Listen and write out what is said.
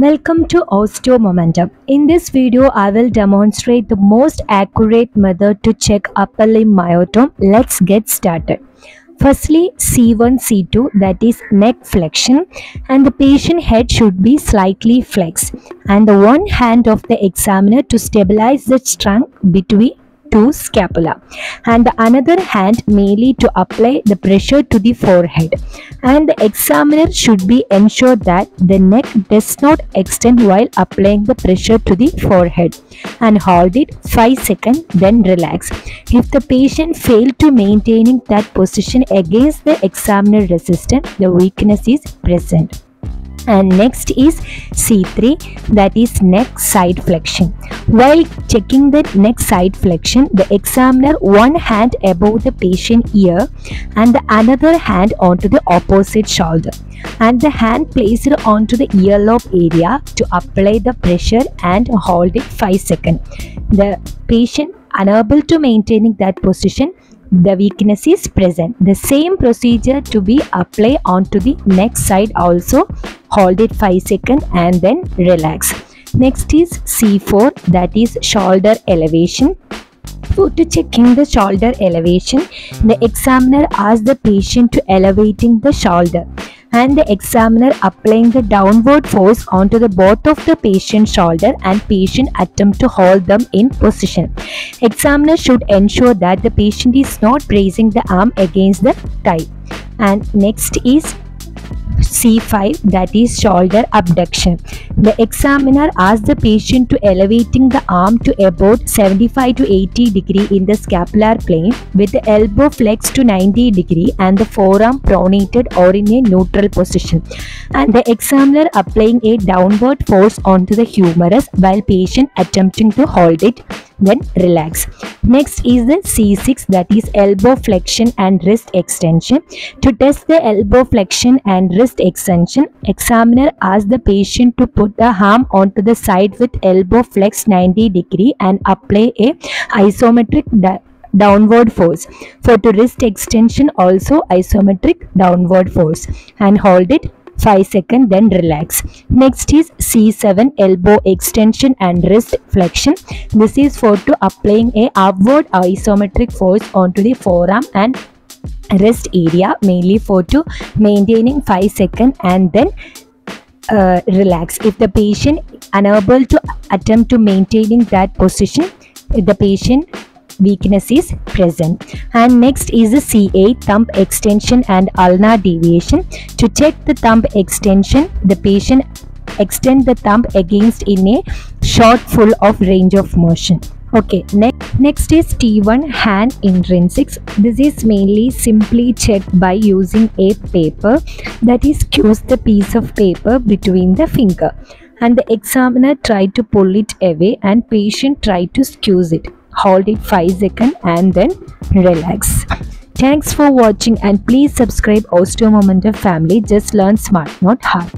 Welcome to Momentum. In this video, I will demonstrate the most accurate method to check upper limb myotome. Let's get started. Firstly, C1, C2, that is neck flexion, and the patient head should be slightly flexed, and the one hand of the examiner to stabilize the trunk between two scapula, and the another hand mainly to apply the pressure to the forehead, and the examiner should be ensure that the neck does not extend while applying the pressure to the forehead, and hold it 5 seconds, then relax. If the patient failed to maintaining that position against the examiner resistance, the weakness is present. And next is C3, that is neck side flexion. While checking the neck side flexion, the examiner one hand above the patient ear and the another hand onto the opposite shoulder, and the hand placed onto the earlobe area to apply the pressure and hold it 5 seconds. The patient unable to maintaining that position, the weakness is present. The same procedure to be applied onto the neck side also. Hold it 5 seconds and then relax. Next is C4, that is shoulder elevation. So to checking the shoulder elevation, the examiner asks the patient to elevating the shoulder, and the examiner applying the downward force onto the both of the patient's shoulder, and patient attempt to hold them in position. Examiner should ensure that the patient is not raising the arm against the thigh. And next is C5, that is shoulder abduction. The examiner asks the patient to elevating the arm to about 75 to 80 degree in the scapular plane with the elbow flexed to 90 degree and the forearm pronated or in a neutral position, and the examiner applying a downward force onto the humerus while patient attempting to hold it, then relax. Next is the C6, that is elbow flexion and wrist extension. To test the elbow flexion and wrist extension, examiner asks the patient to put the arm onto the side with elbow flexed 90 degree and apply a isometric downward force. For the wrist extension also isometric downward force, and hold it 5 seconds, then relax. Next is C7, elbow extension and wrist flexion. This is for to applying a upward isometric force onto the forearm and wrist area, mainly for to maintaining 5 seconds and then relax. If the patient unable to attempt to maintaining that position, the patient weakness is present. And next is the C8, thumb extension and ulnar deviation. To check the thumb extension, the patient extend the thumb against in a short full of range of motion. Okay, next is T1, hand intrinsics. This is mainly simply checked by using a paper, that is squeeze the piece of paper between the finger, and the examiner try to pull it away and patient try to squeeze it. Hold it 5 seconds and then relax. Thanks for watching, and please subscribe Momentum family. Just learn smart, not hard.